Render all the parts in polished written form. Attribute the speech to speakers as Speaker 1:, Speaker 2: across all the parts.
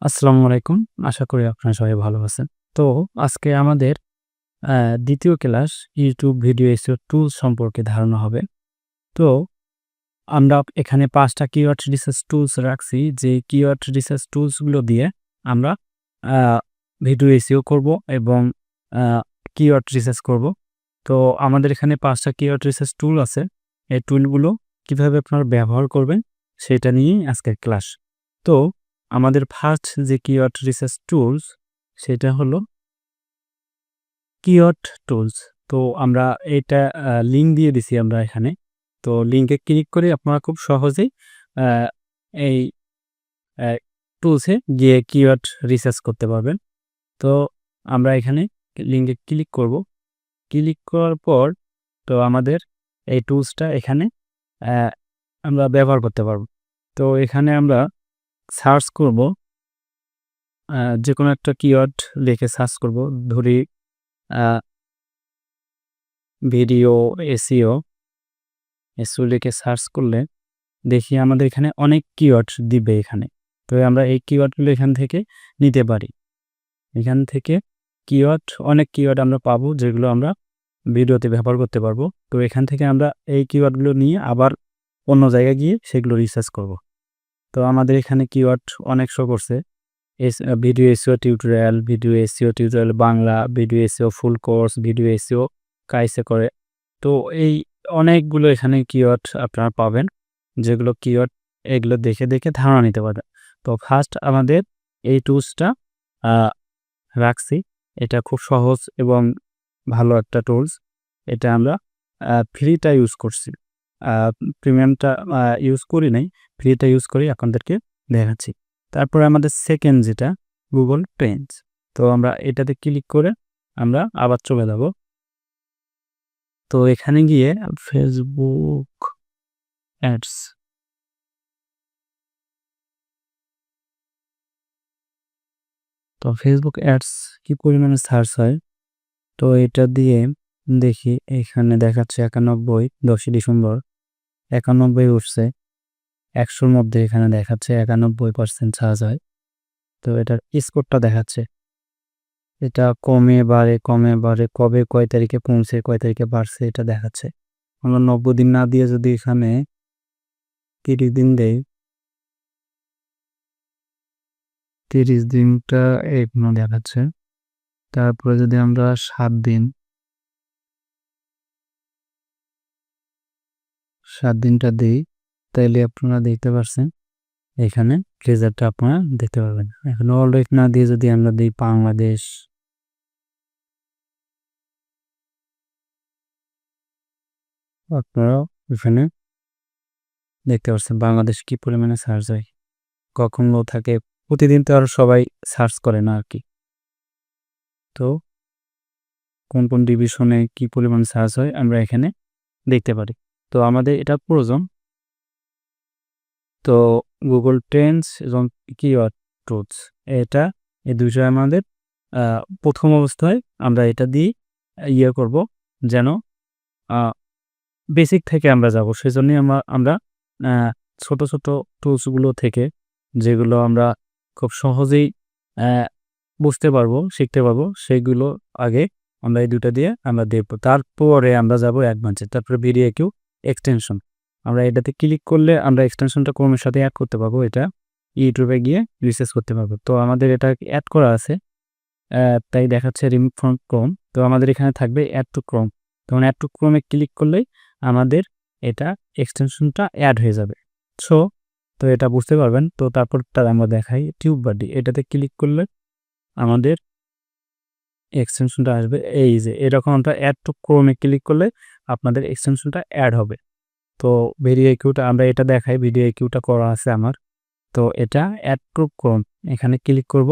Speaker 1: আসসালামু আলাইকুম। আশা করি আপনারা সবাই ভালো আছেন। তো আজকে আমাদের ২য় class YouTube video SEO tools সম্পর্কে ধারণা হবে। তো আমরা এখানে ৫ টা কিওয়ার্ড রিসার্চ টুলস রাখছি। যে কিওয়ার্ড রিসার্চ টুলস গুলো দিয়ে আমরা আ ভিডিও এসইও করব এবং আ কিওয়ার্ড রিসার্চ করব। তো আমাদের এখানে ৫ টা কিওয়ার্ড রিসার্চ টুল আছে। এই টুলগুলো কিভাবে আপনারা ব্যবহার করবেন সেটা নিয়েই আজকের ক্লাস। তো আমাদের ফার্স্ট যে কিওয়ার্ড রিসার্চ টুলস সেটা হলো কিওয়ার্ড টুলস। তো আমরা এটা লিঙ্ক দিয়ে দিছি আমরা এখানে। তো লিঙ্কে ক্লিক করে আপনারা খুব সহজেই আ এই অ্যা টুলসে গিয়ে কিওয়ার্ড রিসার্চ করতে পারবেন। তো আমরা এখানে লিঙ্কে ক্লিক করব। ক্লিক করার পর তো আমাদের এই টুলসটা এখানে অ্যা আমরা ব্যবহার করতে পারব। তো এখানে আমরা সার্চ করব, যেকোনো একটা কিওয়ার্ড লিখে সার্চ করব। ধরি আ ভিডিও এসইও লিখে সার্চ করলে দেখি আমাদের এখানে অনেক কিওয়ার্ড দিবে এখানে। তো আমরা এই কিওয়ার্ডগুলো এখান থেকে নিতে পারি। এখান থেকে অনেক কিওয়ার্ড আমরা পাবো যেগুলো আমরা ভিডিওতে ব্যবহার করতে পারবো। তো এখান থেকে আমরা এই কিওয়ার্ডগুলো নিয়ে আবার অন্য জায়গায় গিয়ে সেগুলো রিসার্চ করব। তো আমাদের এখানে কিওয়ার্ড অনেক শো করছে। Video SEO tutorial, video SEO tutorial Bangla, video SEO full course, video SEO কাইসে করে। তো এই অনেকগুলো এখানে কিওয়ার্ড আপনারা পাবেন। যেগুলো কিওয়ার্ড এগুলো দেখে ধারণা নিতে পারবেন। তো ফার্স্ট আমাদের এই টুলসটা আ রাখছি। এটা খুব সহজ এবং ভালো একটা টুলস। এটা আমরা ফ্রিটা ইউজ করছি। আ প্রিমিয়ামটা ইউজ করি নাই। ফ্রিটা ইউজ করি আপনাদেরকে দেখাচ্ছি। তারপরে আমাদের সেকেন্ড যেটা Google Trends। তো আমরা এটাতে ক্লিক করে আমরা আবার চলে যাব। তো এখানে গিয়ে Facebook অ্যাডস। তো Facebook অ্যাডস কি পরিমাণে সার্চ হয়? তো এটা দিয়ে দেখি এখানে দেখাচ্ছে ৯১ ১০ই ডিসেম্বর ৯১ উঠছে। ১০০ র মধ্যে এখানে দেখাচ্ছে ৯১% সার্চ হয়। তো এটার স্কোরটা দেখাচ্ছে। এটা কমে বাড়ে, কবে কয় তারিখে কমছে, কয় তারিখে বাড়ছে এটা দেখাচ্ছে। আমরা ৯০ দিন না দিয়ে যদি এখানে ৩০ দিন দেই, ৩০ দিনটা এখনো দেখাচ্ছে। তারপরে যদি আমরা ৭ দিনটা দেই, তাইলে আপনারা দেখতে পারছেন এখানে রেজাল্টটা আপনারা দেখতে পারবেন। এখন অল উইক না দিয়ে যদি আমরা দেই বাংলাদেশ, আপনারা এখানে দেখতে পাচ্ছেন বাংলাদেশ কি পরিমাণে সার্চ হয়। কখনো থাকে প্রতিদিন তো আর সবাই সার্চ করে না আরকি। তো কোন ডিভিশনে কি পরিমাণ সার্চ হয় আমরা এখানে দেখতে পারি। তো আমাদের এটা প্রয়োজন। তো Google Trends এবং কিওয়ার্ড টুলস এটা এই ২ টা আমাদের আ ১ম অবস্থায় আমরা এটা দিয়েই করব যেন আ বেসিক থেকে আমরা যাব। সেজন্যই আমরা আ ছোট টুলস গুলো থেকে যেগুলো আমরা খুব সহজেই অ্যা বুঝতে পারবো, শিখতে পারবো সেগুলো আগে আমরা এই ২ টা দিয়ে আমরা দেখব। তারপরে আমরা যাব অ্যাডভান্স এ। তারপরে VideoIQ এক্সটেনশন। আমরা এটাতে ক্লিক করলে আমরা এক্সটেনশনটা Chrome এর সাথে এড করতে পারবো। এটা YouTube এ গিয়ে রিসার্চ করতে পারবো। তো আমাদের এটা এড করা আছে। তাই দেখাচ্ছে রিমুভ ফ্রম Chrome। তো আমাদের এখানে থাকবে এড টু Chrome। তখন এড টু Chrome এ ক্লিক করলেই আমাদের এটা এক্সটেনশনটা এড হয়ে যাবে। সো তো এটা বুঝতে পারবেন। তো তারপরটা আমরা দেখাই টিউববাডি। এটাতে ক্লিক করলে আমাদের এক্সটেনশনটা আসবে এই যে এরকম আমরা এড টু Chrome এ ক্লিক করলে আপনাদের এক্সটেনশনটা এড হবে। তো VideoIQটা আমরা এটা দেখাই VideoIQটা করা আছে আমার। তো এটা এড টু Chrome এখানে ক্লিক করব।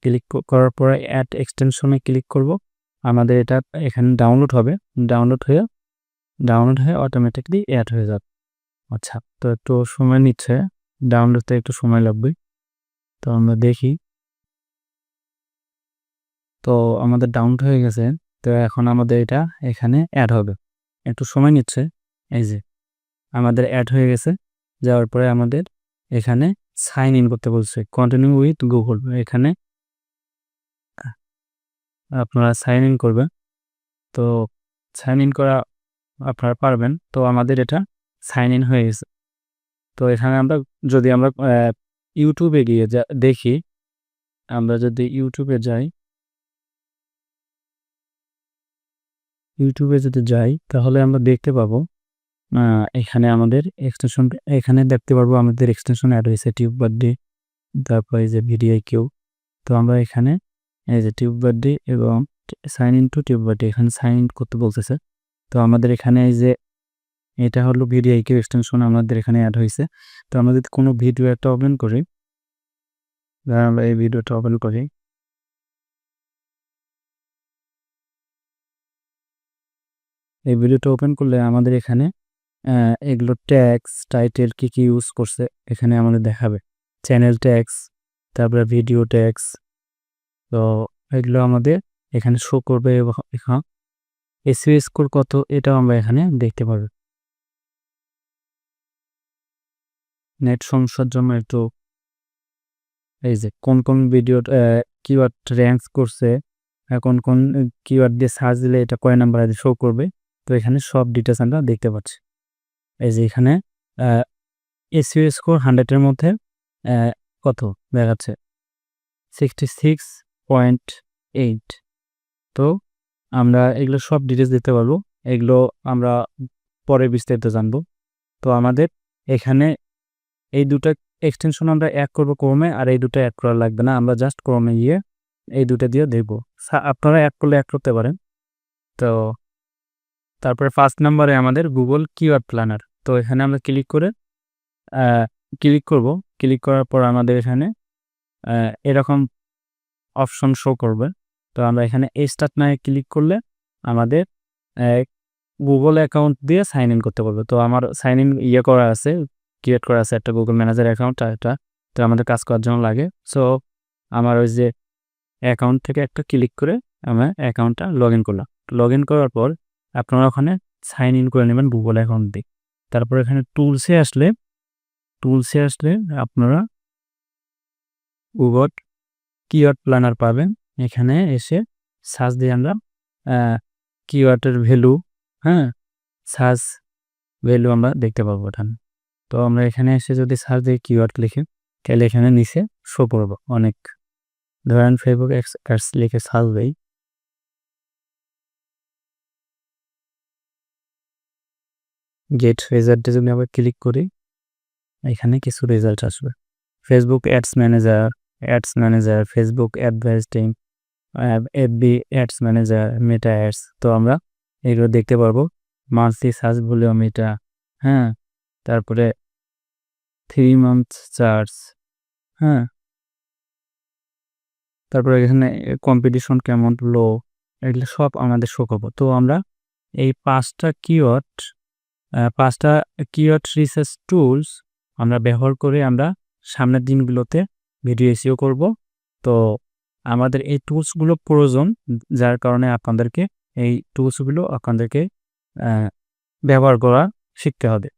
Speaker 1: ক্লিক করার পরে এড এক্সটেনশনে ক্লিক করব। আমাদের এটা এখানে ডাউনলোড হয়ে অটোমেটিক্যালি এড হয়ে যাবে। আচ্ছা, তো একটু সময় নিচ্ছে। ডাউনলোড হতে একটু সময় লাগবে। তো আমরা দেখি। তো আমাদের ডাউনলোড হয়ে গেছে। তো এখন আমাদের এটা এখানে এড হবে। একটু সময় নিচ্ছে। এই যে আমাদের এড হয়ে গেছে। যাওয়ার পরে আমাদের এখানে সাইন ইন করতে বলছে, কন্টিনিউ উইথ গুগল। এখানে আপনারা সাইন ইন করবেন। তো সাইন ইন করা আপনারা পারবেন। তো আমাদের এটা সাইন ইন হয়ে গেছে। তো এখানে যদি আমরা ইউটিউবে গিয়ে দেখি, আমরা যদি ইউটিউবে যাই তাহলে আমরা দেখতে পাবো এখানে আমাদের এক্সটেনশন, এখানে দেখতে পারবো আমাদের এক্সটেনশন অ্যাড হয়েছে টিউববাডি, তারপর এই যে ভিডিআইকিউ। তো আমরা এখানে এই যে টিউববাডি এবং সাইন ইন টু টিউববাডি, এখানে সাইন ইন করতে বলতেছে। তো আমাদের এখানে এই যে এটা হলো ভিডিআইকিউ এক্সটেনশন আমাদের এখানে অ্যাড হয়েছে। তো আমরা যদি কোনো ভিডিও একটা ওপেন করি, আমরা এই ভিডিওটা ওপেন করি, এই ভিডিওটা ওপেন করলে আমাদের এখানে এগুলো ট্যাক্স টাইটেল কি ইউজ করছে এখানে আমাদের দেখাবে, চ্যানেল ট্যাক্স, তারপরে ভিডিও ট্যাক্স। তো এগুলো আমাদের এখানে শো করবে এবং এসইও স্কোর কত এটাও আমরা এখানে দেখতে পারবো। নেট সমস্যার জন্য একটু এই যে কোন ভিডিও কিওয়ার্ড র্যাঙ্কস করছে, কোন কিওয়ার্ড দিয়ে সার্চ দিলে এটা কয় নাম্বার শো করবে। তো এখানে সব ডিটেলস আমরা দেখতে পাচ্ছি। এই যে এখানে এসইও স্কোর 100-এর মধ্যে কত দেখাচ্ছে, 66.8। তো আমরা এগুলো সব ডিটেলস দিতে পারবো, এগুলো আমরা পরে বিস্তারিত জানবো। তো আমাদের এখানে এই দুটো এক্সটেনশন আমরা অ্যাড করবো ক্রোমে, আর এই দুটো অ্যাড করা লাগবে না, আমরা জাস্ট ক্রোমে গিয়ে এই দুটো দিয়ে দেখবো। আপনারা অ্যাড করলে অ্যাড করতে পারেন। তো তারপরে ফার্স্ট নাম্বারে আমাদের গুগল কিওয়ার্ড প্ল্যানার। তো এখানে আমরা ক্লিক করব। ক্লিক করার পর আমাদের এখানে এরকম অপশন শো করবে। তো আমরা এখানে স্টার্ট নাও ক্লিক করলে আমাদের গুগল অ্যাকাউন্ট দিয়ে সাইন ইন করতে পারবে। তো আমার সাইন ইন করা আছে, ক্রিয়েট করা আছে একটা গুগল ম্যানেজার অ্যাকাউন্ট, এটা তো আমাদের কাজ করার জন্য লাগে। সো আমার ওই যে অ্যাকাউন্ট থেকে একটা ক্লিক করে আমার অ্যাকাউন্টটা লগ ইন করলাম। লগ ইন করার পর আপনারা ওখানে সাইন ইন করে নেবেন গুগল অ্যাকাউন্ট দিয়ে। তারপর এখানে টুলসে আসলে আপনারা গুগল কিওয়ার্ড প্ল্যানার পাবেন। এখানে এসে সার্চ দিয়ে আমরা কিওয়ার্ডের ভ্যালু, সার্চ ভ্যালু আমরা দেখতে পাবো এখানে। তো আমরা এখানে এসে যদি সার্চ দিয়ে কিওয়ার্ড লিখি তাহলে এখানে নিচে শো করবো অনেক, ধরেন ফেসবুক অ্যাডস লিখে সার্চ দেই, গেট রেজাল্টে যদি আবার ক্লিক করি এখানে কিছু রেজাল্ট আসবে। Facebook ads manager, Facebook advertising, FB ads manager, Meta ads. তো আমরা এগুলো দেখতে পারবো। মান্থলি সার্চ ভলিউম এটা, তারপরে 3 মান্থ চার্জ, তারপরে এখানে কম্পিটিশন কেমন লো, এগুলো সব আমাদের শো করবো। তো আমরা এই 5টা কিওয়ার্ড রিসার্চ টুলস আমরা ব্যবহার করে আমরা সামনের দিনগুলোতে ভিডিও এসইও করব। তো আমাদের এই টুলসগুলো প্রয়োজন, যার কারণে এই টুলসগুলো আপনাদেরকে ব্যবহার করা শিখতে হবে।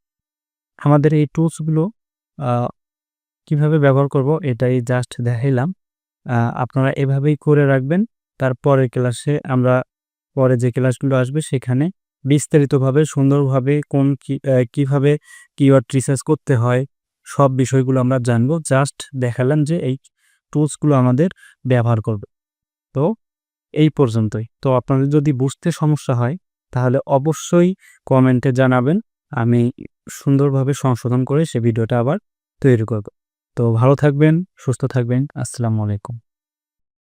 Speaker 1: আমাদের এই টুলসগুলো কিভাবে ব্যবহার করব এটাই জাস্ট দেখাইলাম। আপনারা এভাবেই করে রাখবেন। তারপরের ক্লাসে আমরা পরে যে ক্লাসগুলো আসবে সেখানে বিস্তারিতভাবে সুন্দরভাবে কিভাবে কিওয়ার্ড রিসার্চ করতে হয় সব বিষয়গুলো আমরা জানবো। জাস্ট দেখালাম যে এই টুলসগুলো আমাদের ব্যবহার করবে। তো এই পর্যন্তই। তো আপনাদের যদি বুঝতে সমস্যা হয় তাহলে অবশ্যই কমেন্টে জানাবেন, আমি সুন্দরভাবে সংশোধন করে সে ভিডিওটা আবার তৈরি করব। তো ভালো থাকবেন, সুস্থ থাকবেন। আসসালামু আলাইকুম।